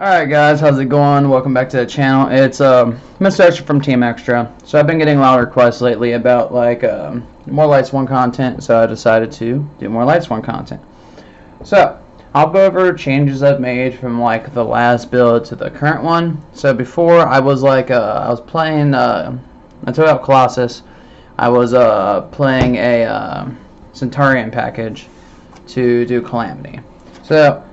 Alright guys, how's it going? Welcome back to the channel. It's Mr. Extra from Team Extra. So I've been getting a lot of requests lately about like more Lightsworn content, so I decided to do more Lightsworn content. So I'll go over changes I've made from like the last build to the current one. So before I was like I was playing I took out Colossus. I was playing a Centaurian package to do Calamity. So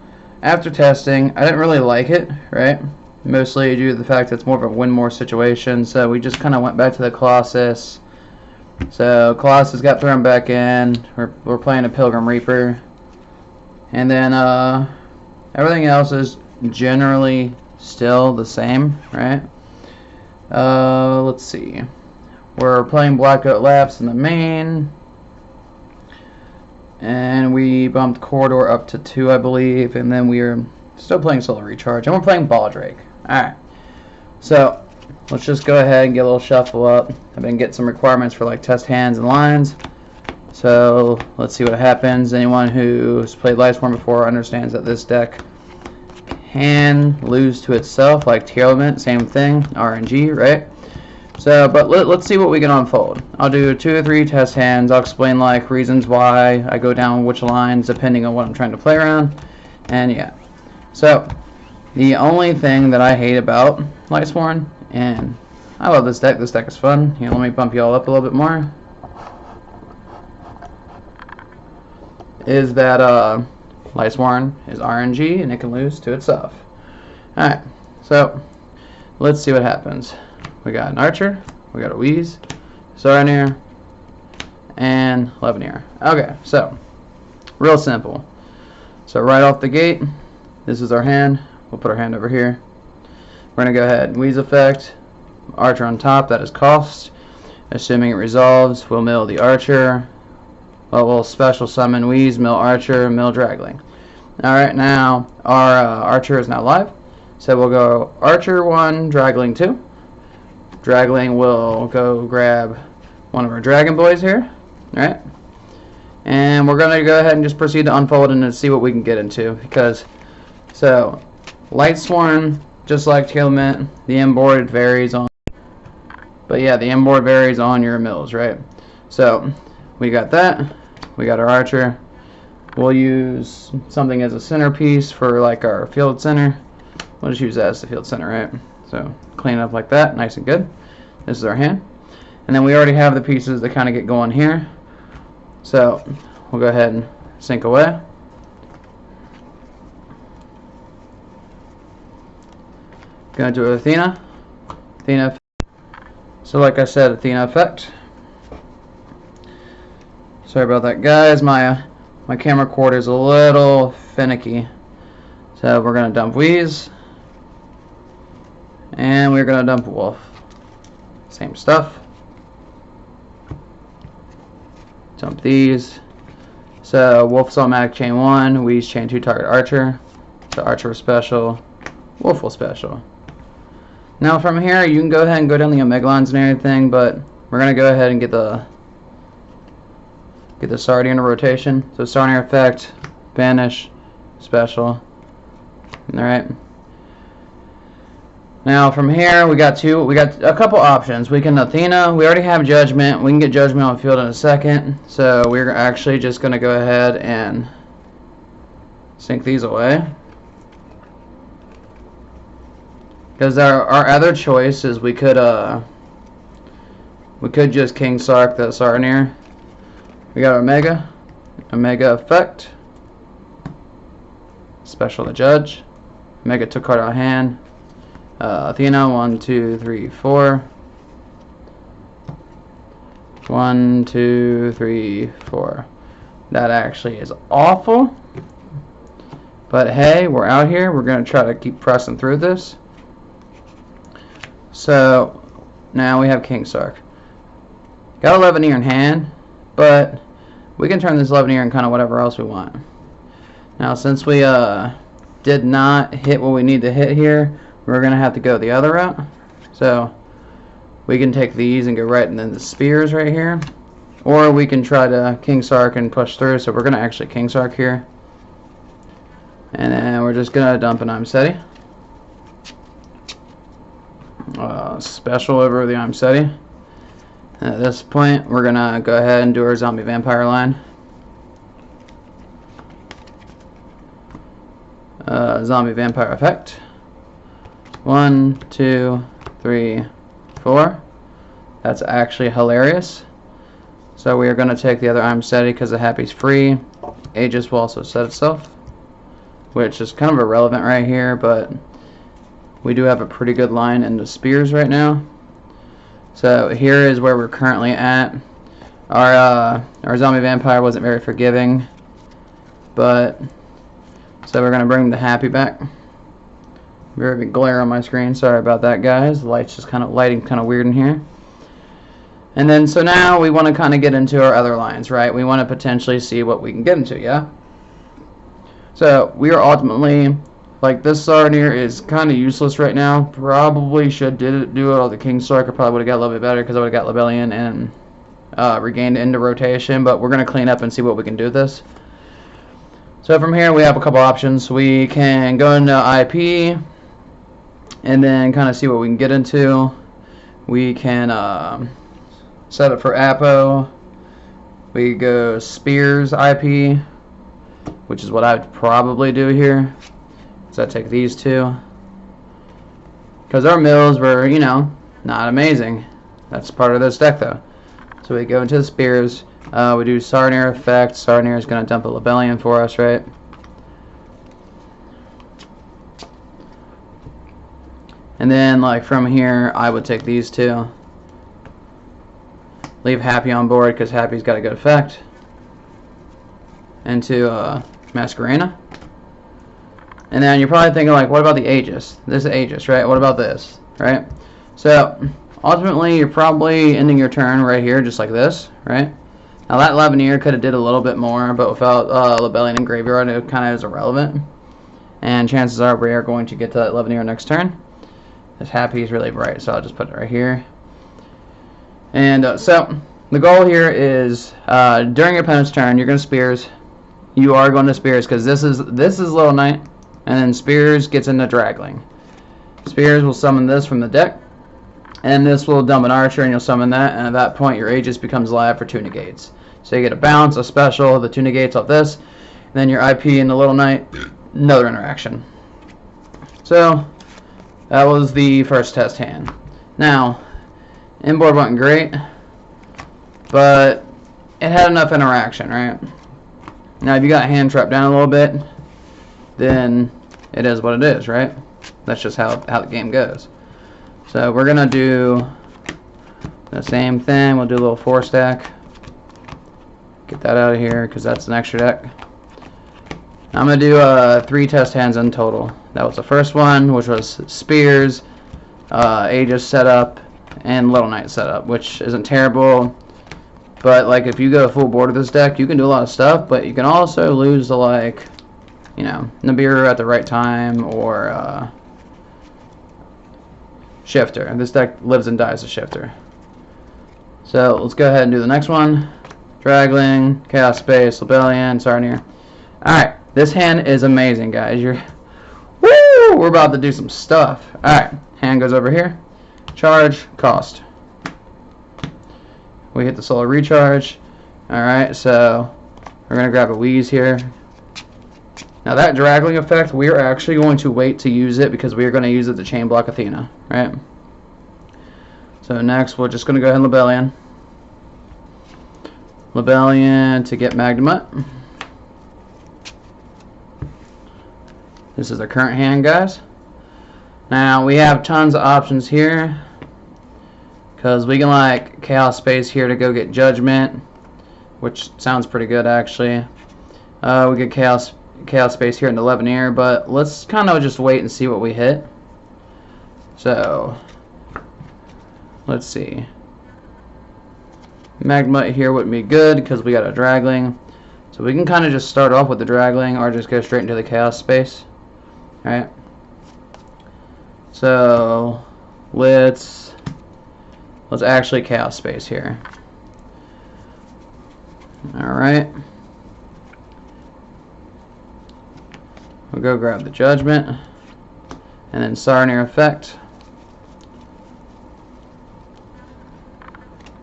after testing, I didn't really like it, right? Mostly due to the fact that it's more of a win-more situation, so we just kind of went back to the Colossus. So Colossus got thrown back in. We're playing a Pilgrim Reaper. And then everything else is generally still the same, right? Let's see. We're playing Black Oat Laps in the main. And we bumped Corridor up to 2, I believe, and then we are still playing Solar Recharge, and we're playing Baldrake. Alright, so let's just go ahead and get a little shuffle up. I've been getting some requirements for like test hands and lines, so let's see what happens. Anyone who's played Lightsworn before understands that this deck can lose to itself, like Tier Element, same thing, RNG, right? So, but let's see what we can unfold. I'll do 2 or 3 test hands. I'll explain like reasons why I go down which lines depending on what I'm trying to play around. And yeah. So, the only thing that I hate about Lightsworn, and I love this deck is fun. Here, let me bump you all up a little bit more. Is that Lightsworn is RNG and it can lose to itself. Alright, so let's see what happens. We got an Archer, we got a Wheeze, Sarnier, and Levenier. Okay, so real simple. So right off the gate, this is our hand. We'll put our hand over here. We're gonna go ahead, Wheeze effect, Archer on top. That is cost. Assuming it resolves, we'll mill the Archer. Well, we'll special summon Wheeze, mill Archer, mill Dragling. All right, now our Archer is now live. So we'll go Archer 1, Dragling 2. Dragling will go grab one of our Dragon Boys here, right? And we're going to go ahead and just proceed to unfold and see what we can get into. Because, so, Lightsworn, just like Tier Element, the inboard varies on, but yeah, the inboard varies on your mills, right? So, we got that. We got our Archer. We'll use something as a centerpiece for like our field center. We'll just use that as the field center, right? So clean it up like that, nice and good. This is our hand. And then we already have the pieces that kind of get going here. So we'll go ahead and sink away. Gonna do Athena. Athena. So like I said, Athena effect. Sorry about that, guys. My camera cord is a little finicky. So we're gonna dump Wheeze. And we're going to dump Wolf. Same stuff. Dump these. So Wolf's automatic chain 1, Wheeze chain 2 target Archer. So Archer will special, Wolf will special. Now from here you can go ahead and go down the Omega lines and everything, but we're going to go ahead and get the Sardian in rotation. So Sardian effect, banish, special. Alright. Now from here we got a couple options. We can Athena, we already have Judgment. We can get Judgment on field in a second. So we're actually just gonna go ahead and sink these away. Because our other choice is we could just King Sark the Sarnier. We got Omega effect. Special the Judge. Omega took card out of hand. Athena, 1, 2, 3, 4. 1, 2, 3, 4. That actually is awful. But hey, we're out here. We're going to try to keep pressing through this. So, now we have King Sark. Got 11 in hand, but we can turn this 11 in kind of whatever else we want. Now, since we did not hit what we need to hit here, we're going to have to go the other route. So we can take these and go right and then the spears right here. Or we can try to King Sark and push through. So we're going to actually King Sark here. And then we're just going to dump an I'm Seti. special over the I'm SETI. At this point, we're gonna go ahead and do our zombie vampire line. Zombie vampire effect. 1, 2, 3, 4. That's actually hilarious. So we are going to take the other I'm SETI because the Happy's free. Aegis will also set itself, which is kind of irrelevant right here, but we do have a pretty good line into spears right now. So here is where we're currently at. Our zombie vampire wasn't very forgiving, but so we're going to bring the Happy back. Very big glare on my screen. Sorry about that, guys. The light's just lighting kind of weird in here. And then so now we want to kind of get into our other lines, right? We want to potentially see what we can get into, yeah? So we are ultimately, like, this Sarnier is kind of useless right now. Probably should do it all the King Sark. I probably would have got a little bit better because I would have got Lebellion and regained into rotation. But we're going to clean up and see what we can do with this. So from here we have a couple options. We can go into IP and then kind of see what we can get into. We can set it for Apo. We go Spears IP, which is what I would probably do here. So I take these two. Because our mills were, you know, not amazing. That's part of this deck though. So we go into the Spears. We do Sarnier effect. Sarnier is going to dump a Lebellion for us, right? And then, like, from here, I would take these two. Leave Happy on board because Happy's got a good effect. Into Masquerena. And then you're probably thinking, like, what about the Aegis? This is Aegis, right? What about this, right? So, ultimately, you're probably ending your turn right here, just like this, right? Now, that Lavenier could have did a little bit more, but without Lebellion and Graveyard, it kind of is irrelevant. And chances are we are going to get to that Lavenier next turn. This Happy is really bright, so I'll just put it right here. And so the goal here is during your opponent's turn, you're going to Spears. You are going to Spears because this is Little Knight, and then Spears gets into Dragling. Spears will summon this from the deck, and this will dump an Archer, and you'll summon that. And at that point, your Aegis becomes live for 2 negates. So you get a bounce, a special, the 2 negates off this, and then your IP and the Little Knight, another interaction. So that was the first test hand. Now, inboard wasn't great, but it had enough interaction, right? Now, if you got hand trapped down a little bit, then it is what it is, right? That's just how the game goes. So we're gonna do the same thing. We'll do a little 4-stack. Get that out of here because that's an extra deck. I'm going to do 3 test hands in total. That was the first one, which was Spears, Aegis setup, and Little Knight setup, which isn't terrible. But, like, if you go full board with this deck, you can do a lot of stuff, but you can also lose to, like, you know, Nibiru at the right time, or Shifter. This deck lives and dies as Shifter. So, let's go ahead and do the next one. Dragling, Chaos Space, Lebellion, Sarnier. Alright. This hand is amazing, guys. We're about to do some stuff. Alright, hand goes over here. Charge, cost. We hit the solar recharge. Alright, so we're going to grab a Wheeze here. Now that Dragling effect, we are actually going to wait to use it because we are going to use it to chain block Athena, right? So next, we're just going to go ahead and Lebellion. Lebellion to get Magnemite. This is the current hand, guys. Now, we have tons of options here. Because we can, like, Chaos Space here to go get Judgment. Which sounds pretty good, actually. We get Chaos Space here in the Lavenier. But let's kind of just wait and see what we hit. So, let's see. Magma here would be good because we got a Dragling. So we can kind of just start off with the Dragling or just go straight into the Chaos Space. Alright. So let's actually Chaos Space here. Alright. We'll go grab the Judgment. And then Sarnier effect.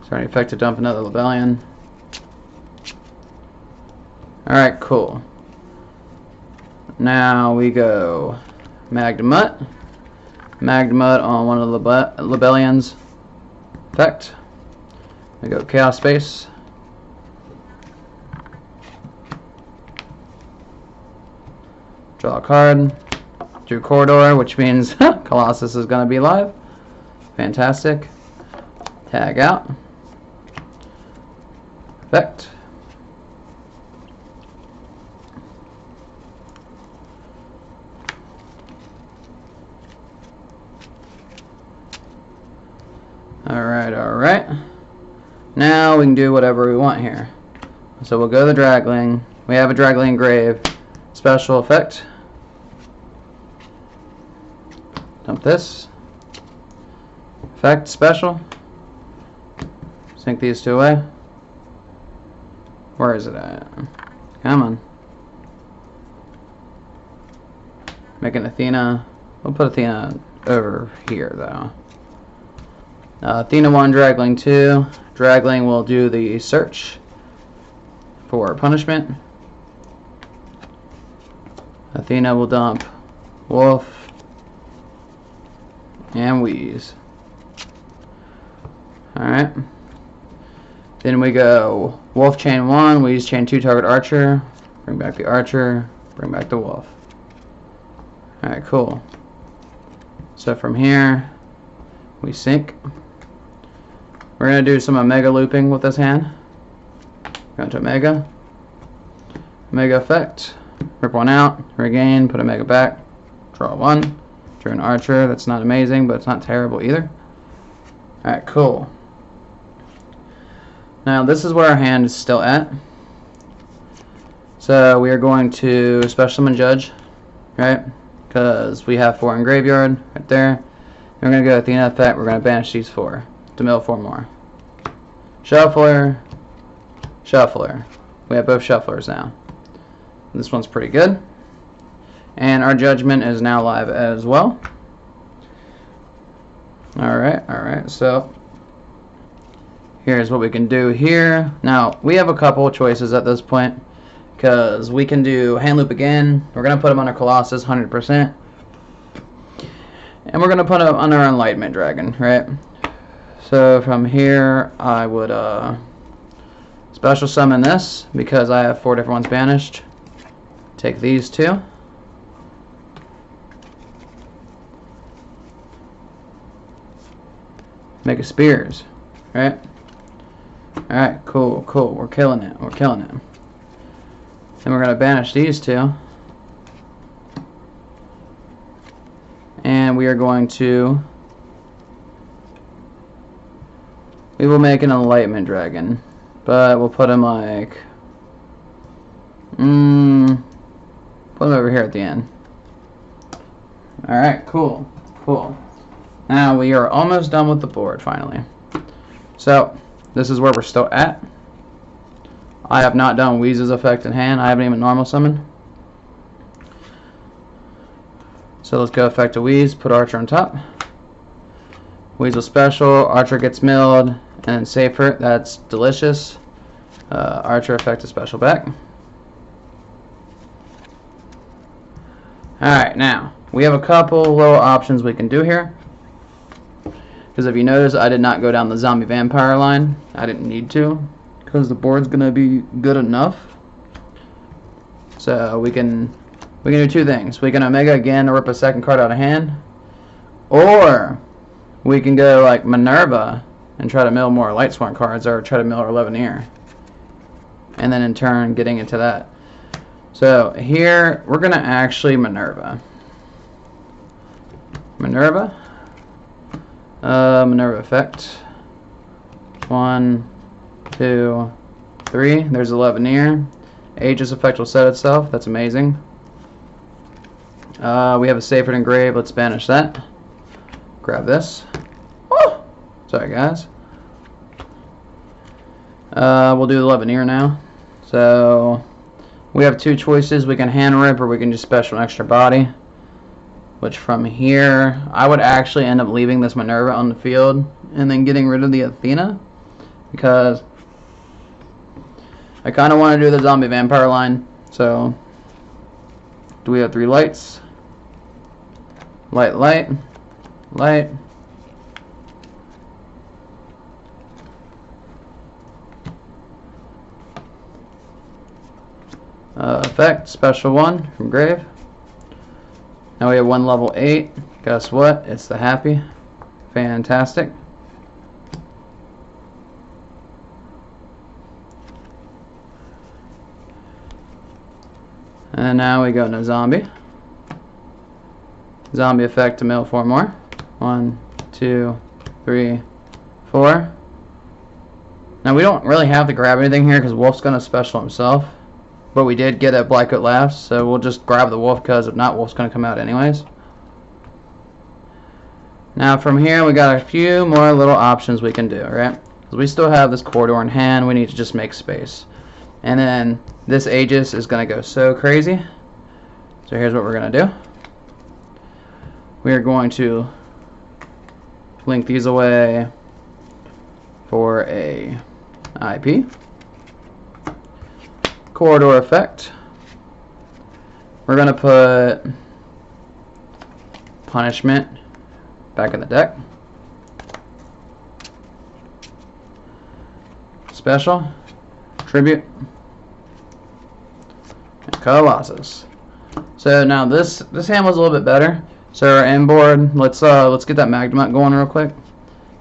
Starting effect to dump another Libellion. Alright, cool. Now we go Magdamut. Magdamut on one of the Libellions. Effect. We go Chaos Space. Draw a card. Drew Corridor, which means Colossus is going to be live. Fantastic. Tag out. Effect. Alright. Now we can do whatever we want here. So we'll go to the Dragling. We have a Dragling Grave. Special effect. Dump this. Effect, special. Sink these two away. Where is it at? Come on. Make an Athena. We'll put Athena over here though. Athena 1, Dragling 2. Dragling will do the search for punishment. Athena will dump Wolf and Wheeze. Alright. Then we go Wolf chain 1, Wheeze chain 2, target Archer. Bring back the Archer. Bring back the Wolf. Alright, cool. So from here, we sink. We're going to do some Omega looping with this hand. Go to Omega. Omega effect. Rip one out. Regain. Put Omega back. Draw one. Drew an Archer. That's not amazing, but it's not terrible either. Alright, cool. Now this is where our hand is still at. So we are going to Special Summon Judge. Right? Because we have 4 in graveyard. Right there. We're going to go Athena effect. We're going to banish these 4. To mill 4 more. Shuffler. Shuffler. We have both shufflers now. This one's pretty good. And our Judgment is now live as well. Alright, so here's what we can do here. Now, we have a couple of choices at this point. Because we can do Hand Loop again. We're going to put him under Colossus 100%. And we're going to put him under Enlightenment Dragon, right? So from here, I would special summon this because I have 4 different ones banished. Take these 2. Make a Spears, right? Alright, cool. We're killing it. Then we're going to banish these 2. And we are going to... We will make an Enlightenment Dragon. But we'll put him like... put him over here at the end. Alright, cool. Now we are almost done with the board, finally. So, this is where we're still at. I have not done Wheeze's effect in hand. I haven't even normal summon. So let's go effect to Wheeze, put Archer on top. Weasel special, Archer gets milled, and then save her. That's delicious. Archer effect to special back. Alright, now, we have a couple little options we can do here. Because if you notice, I did not go down the zombie vampire line. I didn't need to. Because the board's going to be good enough. So we can do 2 things. We can Omega again to rip a second card out of hand. Or we can go like Minerva and try to mill more Lightsworn cards, or try to mill our Levineer. And then in turn getting into that. So here we're going to actually Minerva. Minerva effect. 1, 2, 3. There's a Levineer. Aegis effect will set itself. That's amazing. We have a Sacred Engrave. Let's banish that. Grab this. Oh! Sorry, guys. We'll do the Levineer now. So we have 2 choices. We can hand rip, or we can just special an extra body. Which from here, I would actually end up leaving this Minerva on the field and then getting rid of the Athena. because I kind of want to do the zombie vampire line. So, do we have 3 lights? Light, light, light. Effect, special 1 from Grave. Now we have 1 level 8. Guess what? It's the happy. Fantastic. And now we go into zombie. Zombie effect to mill 4 more. 1, 2, 3, 4. Now we don't really have to grab anything here because Wolf's going to special himself. But we did get a Black Coat Laughs, so we'll just grab the Wolf because if not, Wolf's going to come out anyways. Now from here we got a few more little options we can do, right? Because we still have this corridor in hand, we need to just make space. And then this Aegis is going to go so crazy. So here's what we're going to do. We are going to link these away for a IP. Corridor effect. We're going to put punishment back in the deck. Special, tribute, and Colossus. So now this hand was a little bit better. So our end board, let's get that Magnemite going real quick,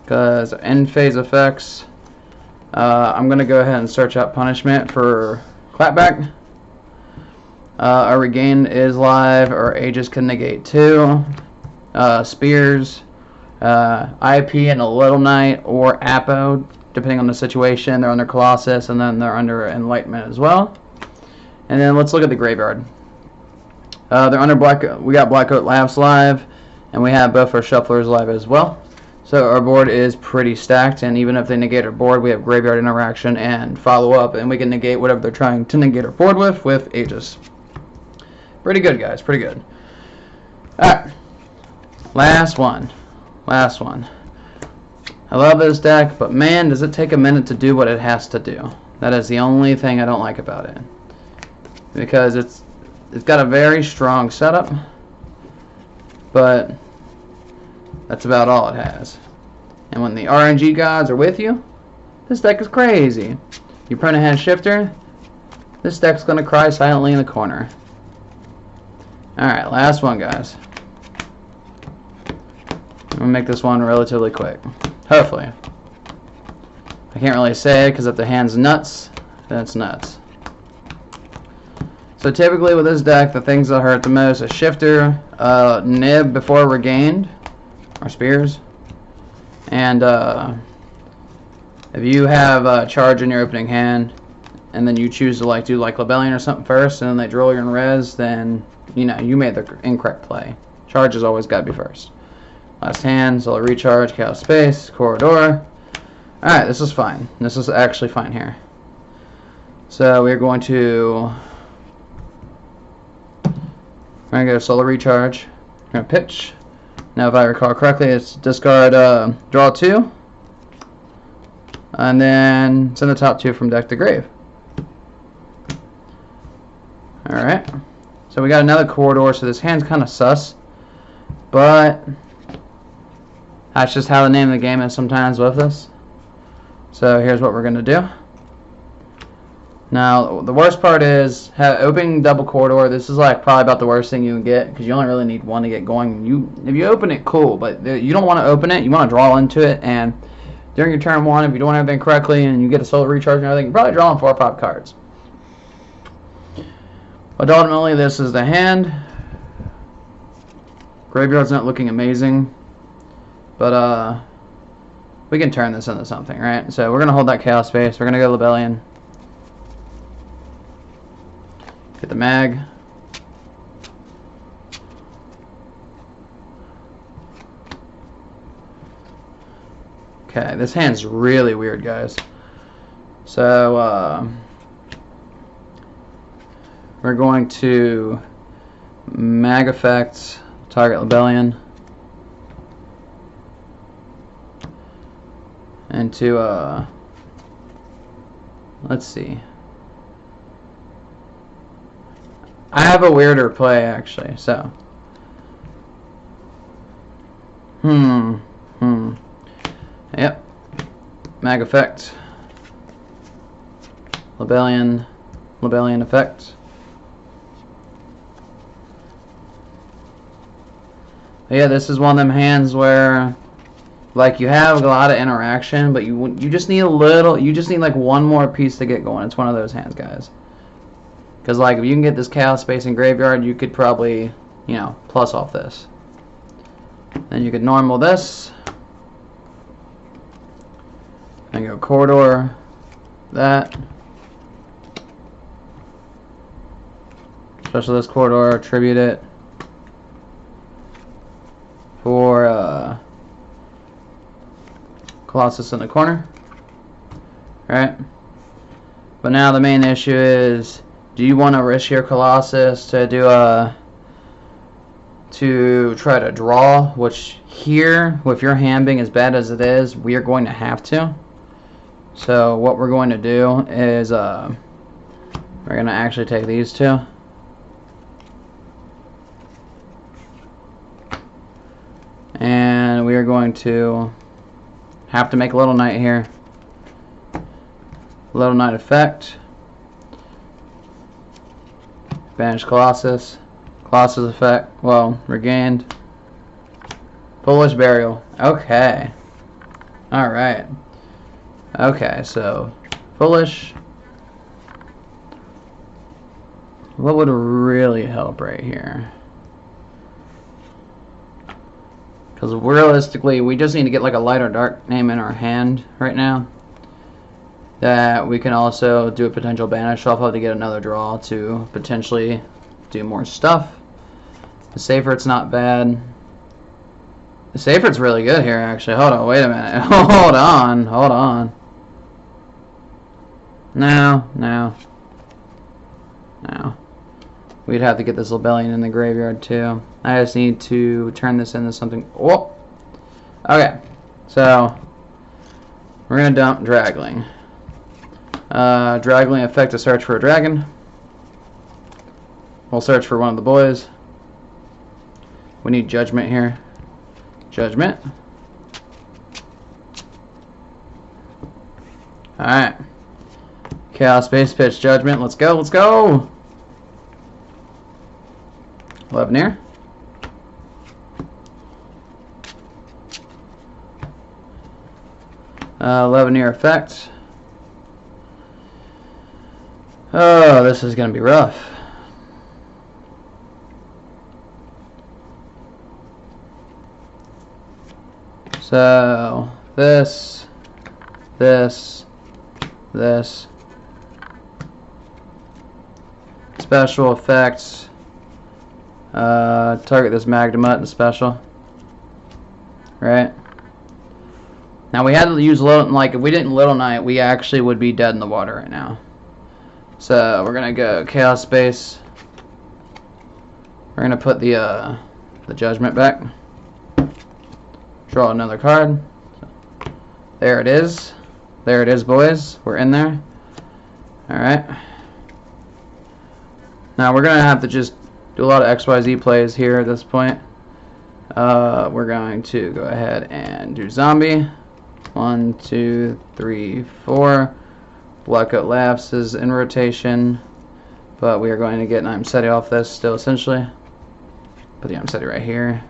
because end phase effects. I'm gonna go ahead and search out punishment for clapback. Our regain is live. Our Aegis can negate 2. Spears, IP and a Little Knight, or Apo, depending on the situation. They're under Colossus, and then they're under Enlightenment as well. And then let's look at the graveyard. They're under we got Black Coat Laughs live, and we have both our Shufflers live as well. So our board is pretty stacked, and even if they negate our board, we have graveyard interaction and follow up, and we can negate whatever they're trying to negate our board with Aegis. Pretty good, guys. Pretty good. Alright. Last one. Last one. I love this deck, but man, does it take a minute to do what it has to do. That is the only thing I don't like about it. Because it's got a very strong setup, but that's about all it has. And when the RNG gods are with you, this deck is crazy. You print a hand shifter, this deck's going to cry silently in the corner. Alright, last one, guys. I'm going to make this one relatively quick. Hopefully. I can't really say because if the hand's nuts, then it's nuts. So typically with this deck, the things that hurt the most is shifter, nib before regained, or spears, and if you have a charge in your opening hand, and then you choose to do Libellion or something first, and then they drill you in res, then you know you made the incorrect play. Charge has always got to be first. Last hand, Solar Recharge, Chaos Space, Corridor. Alright, this is fine. This is actually fine here. So we're going to go Solar Recharge. We're going to pitch. Now if I recall correctly, it's discard, draw 2. And then send the top 2 from deck to grave. Alright. So we got another Corridor, so this hand's kind of sus. But that's just how the name of the game is sometimes with us. So here's what we're going to do. Now, the worst part is opening double Corridor. This is probably about the worst thing you can get because you only really need one to get going. If you open it, cool, but you don't want to open it. You want to draw into it, and during your turn 1, if you don't have everything correctly and you get a Solar Recharge and everything, you're probably drawing 4 pop cards. But ultimately, this is the hand. Graveyard's not looking amazing, but we can turn this into something, right? So we're going to hold that Chaos Space. We're going to go Libellion. Get the mag. Okay, this hand's really weird, guys. So, we're going to mag effect, target Libellion, into let's see. I have a weirder play actually, so. Yep. Mag effect. Libellion effect. But yeah, this is one of them hands where, like, you have a lot of interaction, but you just need a little. You just need like one more piece to get going. It's one of those hands, guys. Because like, if you can get this Chaos Space in graveyard, you could probably, you know, plus off this. Then you could normal this. And go corridor. That. Special this corridor, tribute it. For Colossus in the corner. Right? But now the main issue is, do you want to risk your Colossus to do to try to draw, which here, with your hand being as bad as it is, we are going to have to. So what we're going to do is we're going to actually take these two. And we are going to have to make a Little Knight here. Little Knight effect. Banish Colossus. Colossus effect. Well, regained. Foolish Burial. Okay. Alright. Okay, so Foolish. What would really help right here? Because realistically, we just need to get like a light or dark name in our hand right now. That we can also do a potential banish off of to get another draw to potentially do more stuff. The Seyfried's not bad. The Seyfried's really good here, actually. Hold on, wait a minute. Hold on. No. We'd have to get this Libellion in the graveyard too. I just need to turn this into something. Oh! Okay, so we're gonna dump Dragling. Dragling effect to search for a dragon. We'll search for one of the boys. We need Judgment here. Judgment. Alright. Chaos Space Pitch Judgment. Let's go, let's go! Leveneer. Leveneer effect. Oh, this is going to be rough. So, this. Special effects. Target this Magnemite in special. Right? Now we had to use Little, like if we didn't Little Knight, we actually would be dead in the water right now. So we're gonna go Chaos Space. We're gonna put the Judgment back. Draw another card. There it is. There it is, boys. We're in there. Alright. Now we're gonna have to just do a lot of XYZ plays here at this point. We're going to go ahead and do Zombie. 1, 2, 3, 4. Blackout Laughs is in rotation, but we are going to get an I'm Seti off this still, essentially. Put the I'm Seti right here.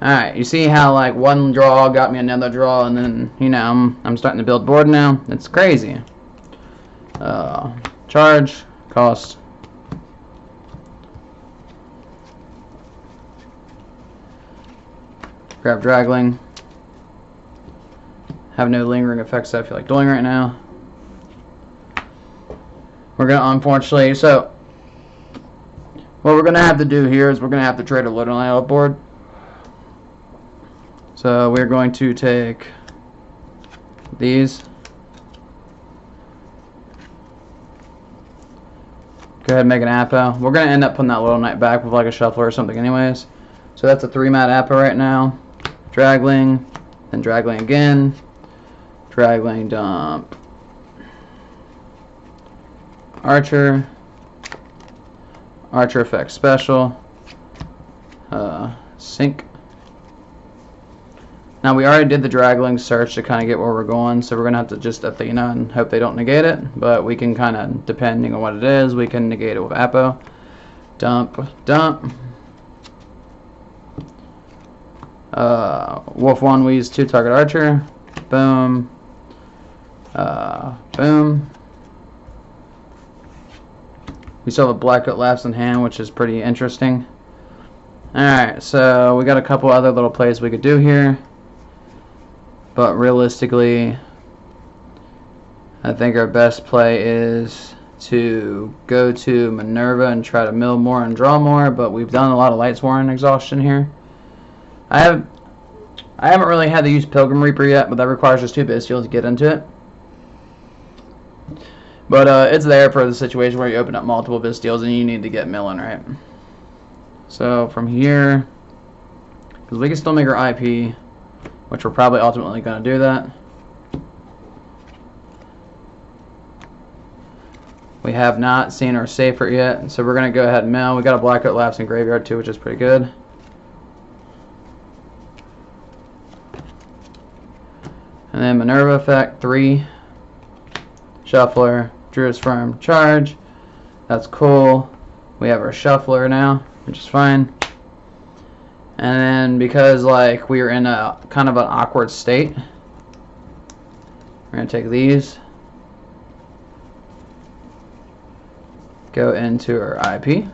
Alright, you see how like one draw got me another draw, and then, you know, I'm starting to build board now? It's crazy. Charge, cost. Grab Dragling. Have no lingering effects that I feel like doing right now. We're gonna, unfortunately, so what we're gonna have to do here is we're gonna have to trade a Little Knight off board. So we're going to take these. Go ahead and make an Appo. We're gonna end up putting that Little Knight back with like a shuffler or something anyways. So that's a 3-mat Appo right now. Dragling, then Dragling again. Dragling dump. Archer. Archer effect special. Sync. Now we already did the Dragling search to kind of get where we're going, so we're going to have to just Athena and hope they don't negate it, but we can kind of, depending on what it is, we can negate it with Apo. Dump, dump. Wolf 1, we use 2 target Archer. Boom. Boom. We still have a Blackfoot Laughs in hand, which is pretty interesting. Alright, so we got a couple other little plays we could do here. But realistically, I think our best play is to go to Minerva and try to mill more and draw more, but we've done a lot of Lightsworn exhaustion here. I haven't really had to use Pilgrim Reaper yet, but that requires just 2 Bystials to get into it. But it's there for the situation where you open up multiple Bystials and you need to get milling, right? So from here, because we can still make our IP, which we're probably ultimately going to do that. We have not seen our safer yet, so we're going to go ahead and mill. We got a Blackfoot Laughs in graveyard too, which is pretty good. And then Minerva effect 3, Shuffler, Druid's Firm, charge. That's cool. We have our Shuffler now, which is fine. And then because like we are in a kind of an awkward state, we're going to take these, go into our IP,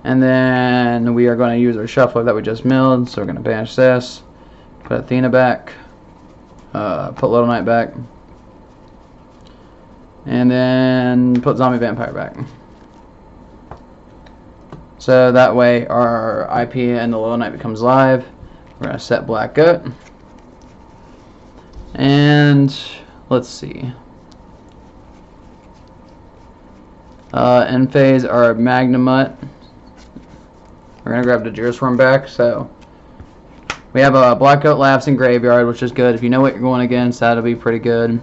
and then we are going to use our Shuffler that we just milled. So we're going to banish this, put Athena back, put Little Knight back, and then put Zombie Vampire back. So that way our IP and the Little Knight becomes live. We're going to set Black Goat. And let's see. End phase our Magnamut. We're going to grab the Jurisworm back. So we have a Black Goat Laughs in graveyard, which is good. If you know what you're going against, that'll be pretty good.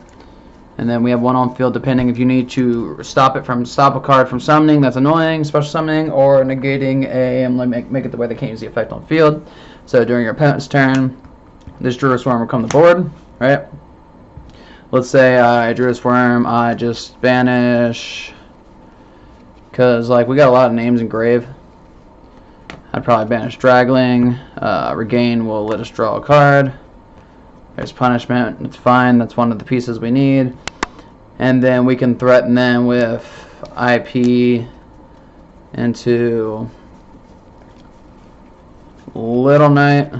And then we have one on field depending if you need to stop a card from summoning that's annoying, special summoning, or negating a make it the way they can't use the effect on field. So during your opponent's turn, this Jurisworm will come to board, right? Let's say I Jurisworm, I just banish, because like we got a lot of names in grave. I'd probably banish Dragling. Regain will let us draw a card. There's punishment, it's fine, that's one of the pieces we need. And then we can threaten them with IP into Little Knight.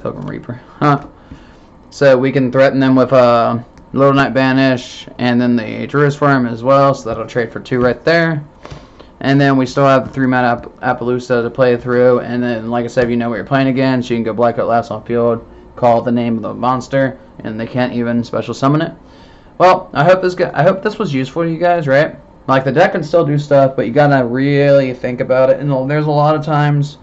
Pilgrim Reaper. So we can threaten them with Little Knight banish and then the Jurisworm as well, so that'll trade for 2 right there. And then we still have the 3-mana Appaloosa to play through. And then, like I said, if you know what you're playing against, you can go Blackfoot Laughs on field, call the name of the monster, and they can't even special summon it. Well, I hope this was useful to you guys, right? Like, the deck can still do stuff, but you gotta really think about it. And there's a lot of times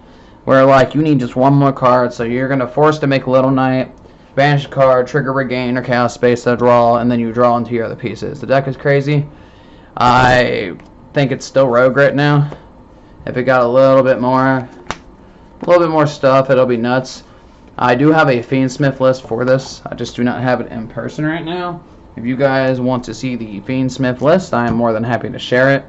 where, like, you need just one more card, so you're gonna force to make Little Knight, banish a card, trigger Regain or Chaos Space to draw, and then you draw into your other pieces. The deck is crazy. I think it's still rogue right now. If it got a little bit more stuff, it'll be nuts. I do have a Fiendsmith list for this. I just do not have it in person right now. If you guys want to see the Fiendsmith list, I am more than happy to share it.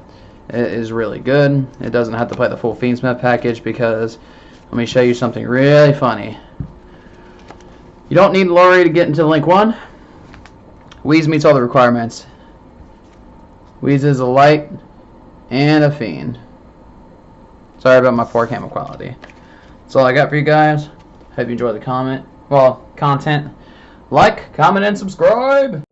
It is really good. It doesn't have to play the full Fiendsmith package because let me show you something really funny. You don't need Lori to get into Link 1. Wheeze meets all the requirements. Wheeze is a light and a fiend. Sorry about my poor camera quality. That's all I got for you guys. Hope you enjoyed the content. Like, comment, and subscribe.